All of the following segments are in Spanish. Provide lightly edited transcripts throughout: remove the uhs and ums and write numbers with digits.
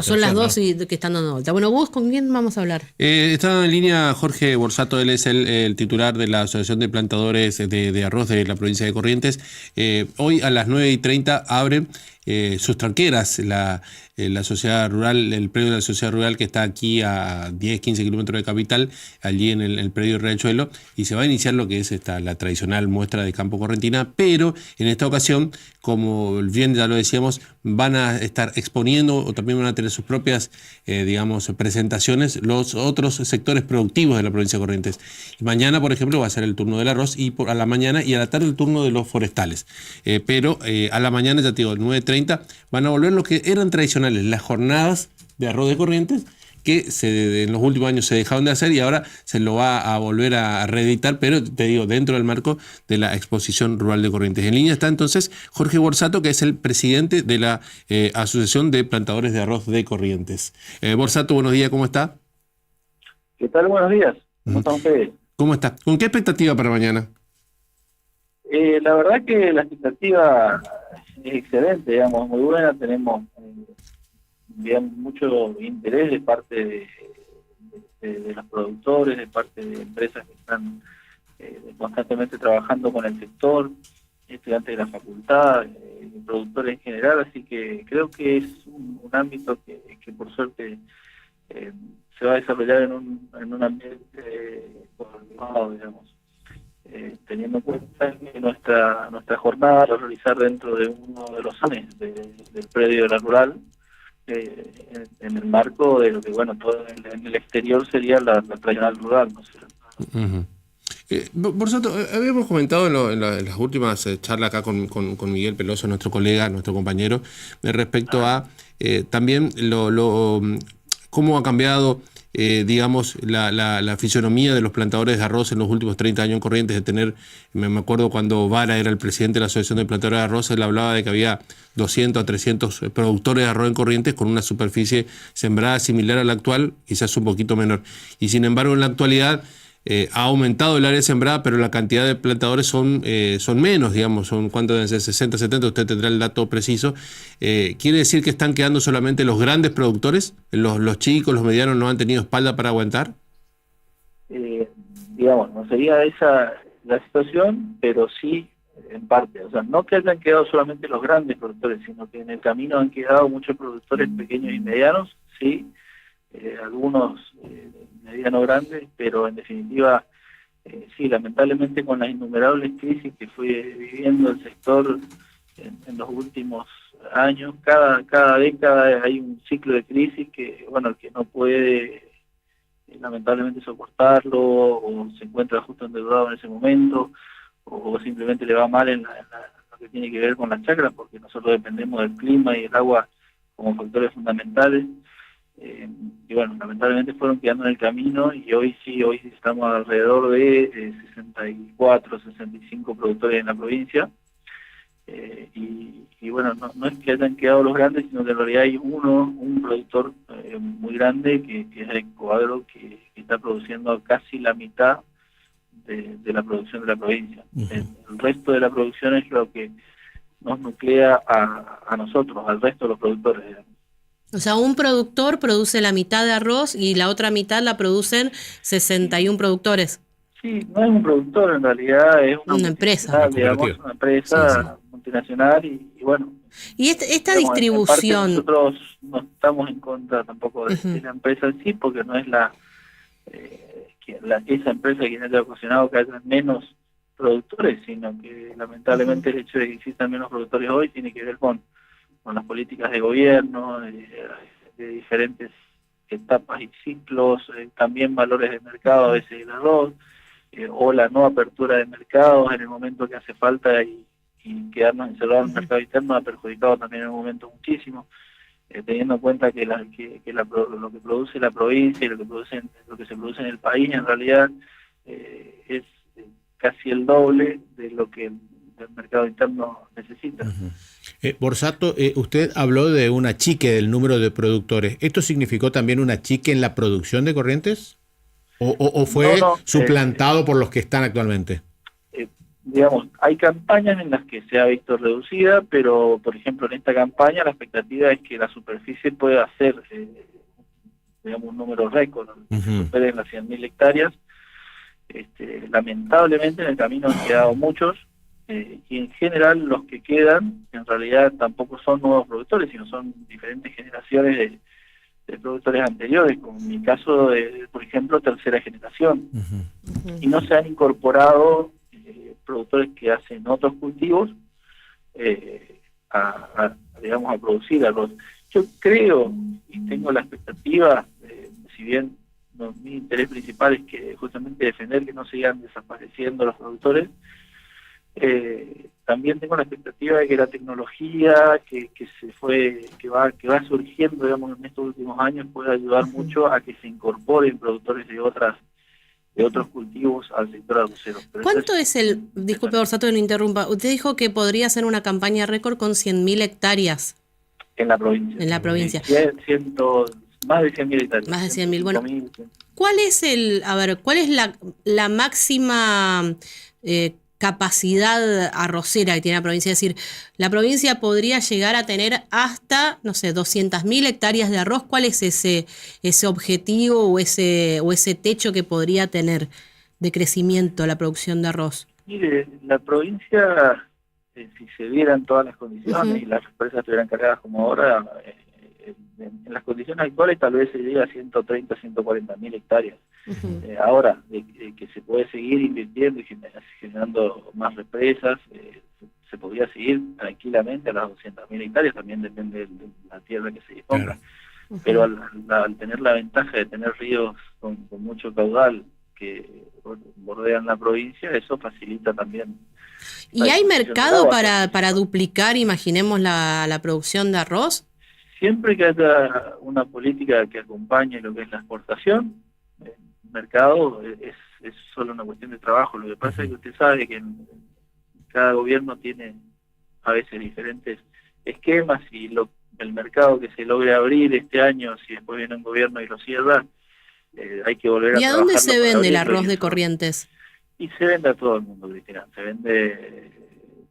Son las dos ¿no? y que están dando vuelta. Bueno, vos, ¿con quién vamos a hablar? Está en línea Jorge Borsato, él es el titular de la Asociación de Plantadores de Arroz de la provincia de Corrientes. Hoy a las 9:30 abre sus tranqueras la sociedad rural, el predio de la sociedad rural que está aquí a 10-15 kilómetros de Capital, allí en el predio Riachuelo, y se va a iniciar lo que es la tradicional muestra de campo correntina, pero en esta ocasión, como bien ya lo decíamos, van a estar exponiendo o también van a tener sus propias, digamos, presentaciones los otros sectores productivos de la provincia de Corrientes. Y mañana, por ejemplo, va a ser el turno del arroz y a la mañana y a la tarde el turno de los forestales. Pero a la mañana, ya te digo, 9:30, van a volver lo que eran tradicionales, las jornadas de arroz de Corrientes, que en los últimos años se dejaron de hacer y ahora se lo va a volver a reeditar, pero te digo, dentro del marco de la Exposición Rural de Corrientes. En línea está entonces Jorge Borsato, que es el presidente de la Asociación de Plantadores de Arroz de Corrientes. Borsato, buenos días, ¿cómo está? ¿Qué tal? Buenos días. ¿Cómo están ustedes? ¿Cómo está? ¿Con qué expectativa para mañana? La verdad que la expectativa es excelente, digamos, muy buena. Tenemos digamos, mucho interés de parte de los productores, de parte de empresas que están constantemente trabajando con el sector, estudiantes de la facultad, productores en general, así que creo que es un ámbito que por suerte se va a desarrollar en un ambiente coordinado, digamos. Teniendo en cuenta que nuestra jornada la va a realizar dentro de uno de los anes del predio de la rural, en el marco de lo que, bueno, todo en el exterior sería la tradicional rural, ¿no es cierto? Borsato, habíamos comentado en las últimas charlas acá con Miguel Peloso, nuestro colega, nuestro compañero, respecto a también cómo ha cambiado digamos, la fisonomía de los plantadores de arroz en los últimos 30 años en Corrientes, de tener, me acuerdo cuando Vara era el presidente de la Asociación de Plantadores de Arroz, él hablaba de que había 200 a 300 productores de arroz en Corrientes con una superficie sembrada similar a la actual, quizás un poquito menor. Y sin embargo, en la actualidad ha aumentado el área sembrada, pero la cantidad de plantadores son menos, digamos, son ¿cuánto deben ser? 60, 70, usted tendrá el dato preciso. ¿Quiere decir que están quedando solamente los grandes productores? ¿Los chicos, los medianos no han tenido espalda para aguantar? Digamos, no sería esa la situación, pero sí en parte. O sea, no que hayan quedado solamente los grandes productores, sino que en el camino han quedado muchos productores pequeños y medianos, sí, algunos mediano grandes, pero en definitiva, sí, lamentablemente con las innumerables crisis que fue viviendo el sector en los últimos años, cada década hay un ciclo de crisis que, bueno, el que no puede lamentablemente soportarlo, o se encuentra justo endeudado en ese momento, o simplemente le va mal en lo que tiene que ver con las chacras, porque nosotros dependemos del clima y el agua como factores fundamentales. Y bueno, lamentablemente fueron quedando en el camino y hoy estamos alrededor de 64, 65 productores en la provincia. Y bueno, no es que hayan quedado los grandes, sino que en realidad hay un productor muy grande que es el Coagro, que está produciendo casi la mitad de la producción de la provincia. El resto de la producción es lo que nos nuclea a nosotros, al resto de los productores, digamos. O sea, un productor produce la mitad de arroz y la otra mitad la producen 61 productores. Sí, no es un productor, en realidad es una empresa, digamos, una empresa multinacional y bueno. Y esta digamos, distribución... nosotros no estamos en contra tampoco de la empresa en sí, porque no es esa empresa quien haya ocasionado que haya menos productores, sino que lamentablemente el hecho de que existan menos productores hoy tiene que ver con las políticas de gobierno, de diferentes etapas y ciclos, también valores de mercado a veces del arroz, o la no apertura de mercados en el momento que hace falta y quedarnos encerrados en el mercado interno ha perjudicado también en un momento muchísimo, teniendo en cuenta que lo que produce la provincia y lo que se produce en el país en realidad es casi el doble de lo que el mercado interno necesita. Borsato, usted habló de un achique del número de productores. ¿Esto significó también un achique en la producción de Corrientes? ¿O fue suplantado por los que están actualmente? digamos, hay campañas en las que se ha visto reducida, pero por ejemplo en esta campaña la expectativa es que la superficie pueda hacer, digamos, un número récord, que se superen las 100.000 hectáreas. Lamentablemente en el camino han quedado muchos, y en general los que quedan en realidad tampoco son nuevos productores, sino son diferentes generaciones de productores anteriores, como en mi caso de, por ejemplo, tercera generación, y no se han incorporado productores que hacen otros cultivos digamos, a producir arroz. Yo creo y tengo la expectativa, si bien mi interés principal es que justamente defender que no sigan desapareciendo los productores, también tengo la expectativa de que la tecnología que va surgiendo, digamos, en estos últimos años pueda ayudar mucho a que se incorporen productores de otros cultivos al sector arrocero. ¿Cuánto es disculpe Borsato que lo interrumpa, usted dijo que podría hacer una campaña récord con 100.000 hectáreas? En la provincia. En la provincia. Más de 100.000 hectáreas. Más de 100.000, bueno. ¿Cuál es la máxima capacidad arrocera que tiene la provincia? Es decir, la provincia podría llegar a tener hasta, no sé, 200.000 hectáreas de arroz. ¿Cuál es ese objetivo o ese techo que podría tener de crecimiento la producción de arroz? Mire, la provincia, si se dieran todas las condiciones y las empresas estuvieran cargadas como ahora, en las condiciones actuales tal vez se llega a 130, 140.000 hectáreas. Ahora, de que se puede seguir invirtiendo y generando más represas, se podría seguir tranquilamente a las 200.000 hectáreas, también depende de la tierra que se disponga. Claro. Pero al tener la ventaja de tener ríos con mucho caudal que bordean la provincia, eso facilita también. ¿Y hay mercado para duplicar, imaginemos, la producción de arroz? Siempre que haya una política que acompañe lo que es la exportación, el mercado es solo una cuestión de trabajo. Lo que pasa es que usted sabe que cada gobierno tiene a veces diferentes esquemas, y el mercado que se logre abrir este año, si después viene un gobierno y lo cierra, hay que volver a trabajar. ¿Y a dónde se vende el arroz de Corrientes? Y se vende a todo el mundo, Cristina. Se vende,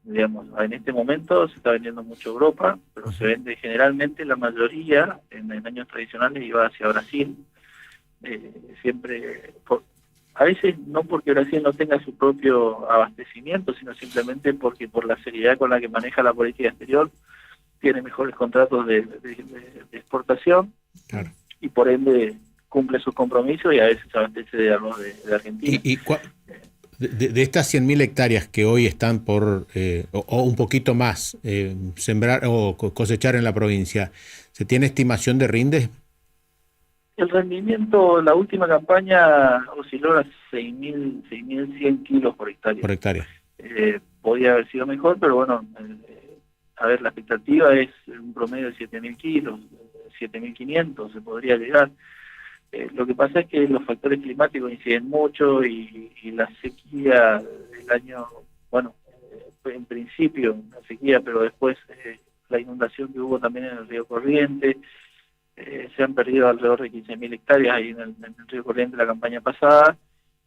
digamos, en este momento se está vendiendo mucho Europa, pero se vende generalmente, la mayoría en años tradicionales iba hacia Brasil, siempre, a veces no porque Brasil no tenga su propio abastecimiento, sino simplemente porque por la seriedad con la que maneja la política exterior tiene mejores contratos de exportación. Claro. Y por ende cumple sus compromisos y a veces se abastece de arroz de Argentina. De estas 100.000 hectáreas que hoy están por, o un poquito más, sembrar o cosechar en la provincia, ¿se tiene estimación de rinde? El rendimiento, la última campaña osciló a 6.100 kilos por hectárea. Por hectárea. Podía haber sido mejor, pero bueno, a ver, la expectativa es un promedio de 7.000 kilos, 7.500 se podría llegar. Lo que pasa es que los factores climáticos inciden mucho y la sequía del año, bueno, en principio la sequía, pero después la inundación que hubo también en el río Corrientes, se han perdido alrededor de 15.000 hectáreas ahí en el río Corrientes la campaña pasada,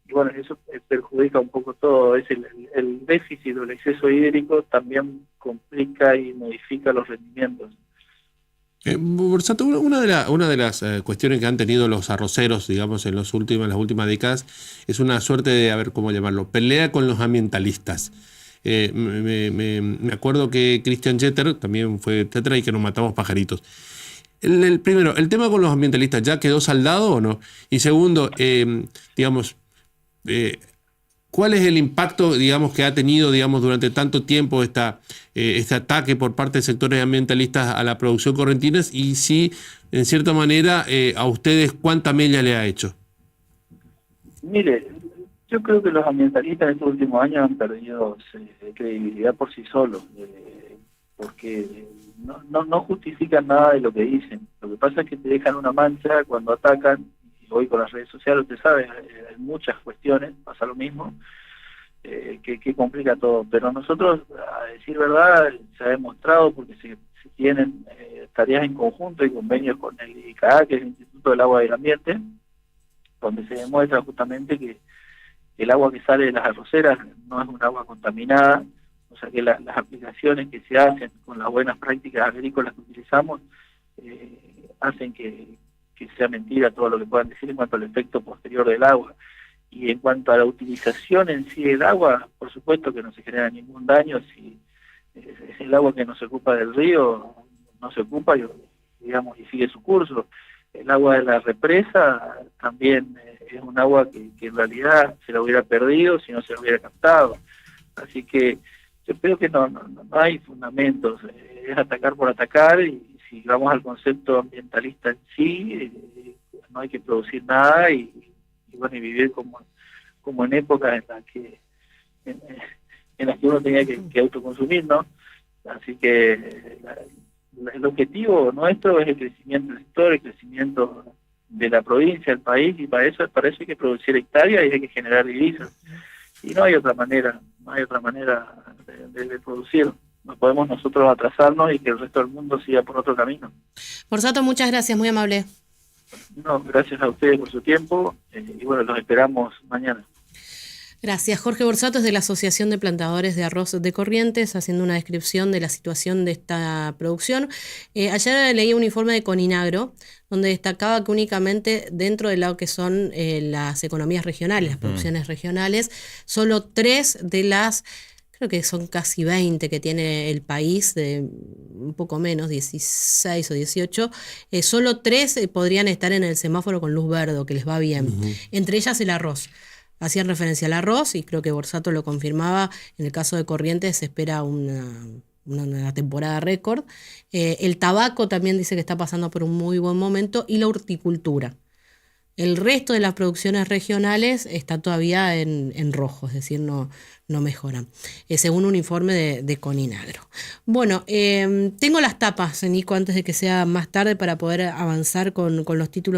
y bueno, eso perjudica un poco todo. Es el déficit o el exceso hídrico también complica y modifica los rendimientos. Borsato, una de las cuestiones que han tenido los arroceros, digamos, en las últimas décadas, es una suerte de, a ver cómo llamarlo, pelea con los ambientalistas. Me acuerdo que Christian Jeter también fue tetra y que nos matamos pajaritos. Primero, ¿el tema con los ambientalistas ya quedó saldado o no? Y segundo, digamos, ¿cuál es el impacto, digamos, que ha tenido, digamos, durante tanto tiempo este ataque por parte de sectores ambientalistas a la producción correntina? Y si, en cierta manera, a ustedes, ¿cuánta mella le ha hecho? Mire, yo creo que los ambientalistas en estos últimos años han perdido credibilidad por sí solos, porque no justifican nada de lo que dicen. Lo que pasa es que te dejan una mancha cuando atacan. Hoy con las redes sociales, usted sabe, en muchas cuestiones pasa lo mismo, que complica todo. Pero nosotros, a decir verdad, se ha demostrado, porque se tienen tareas en conjunto y convenios con el ICA, que es el Instituto del Agua y del Ambiente, donde se demuestra justamente que el agua que sale de las arroceras no es un agua contaminada, o sea que las aplicaciones que se hacen con las buenas prácticas agrícolas que utilizamos hacen que sea mentira todo lo que puedan decir en cuanto al efecto posterior del agua. Y en cuanto a la utilización en sí del agua, por supuesto que no se genera ningún daño si es el agua que no se ocupa del río, no se ocupa, digamos, y sigue su curso. El agua de la represa también es un agua que en realidad se la hubiera perdido si no se la hubiera captado. Así que yo creo que no hay fundamentos, es atacar por atacar, y si vamos al concepto ambientalista en sí, no hay que producir nada y vivir como en épocas en las que uno tenía que autoconsumir, ¿no? Así que el objetivo nuestro es el crecimiento del sector, el crecimiento de la provincia, del país, y para eso hay que producir hectáreas y hay que generar divisas. Y no hay otra manera de producir. No podemos nosotros atrasarnos y que el resto del mundo siga por otro camino. Borsato, muchas gracias, muy amable. No, gracias a ustedes por su tiempo y bueno, los esperamos mañana. Gracias. Jorge Borsato es de la Asociación de Plantadores de Arroz de Corrientes, haciendo una descripción de la situación de esta producción. Ayer leí un informe de Coninagro, donde destacaba que únicamente dentro de lo que son las economías regionales, las producciones regionales, solo 3 de las, creo que son casi 20 que tiene el país, de un poco menos, 16 o 18, solo 3 podrían estar en el semáforo con luz verde, que les va bien. Entre ellas el arroz. Hacían referencia al arroz y creo que Borsato lo confirmaba. En el caso de Corrientes se espera una temporada récord. El tabaco también dice que está pasando por un muy buen momento, y la horticultura. El resto de las producciones regionales está todavía en rojo, es decir, no mejoran, según un informe de Coninagro. Bueno, tengo las tapas, Nico, antes de que sea más tarde, para poder avanzar con los títulos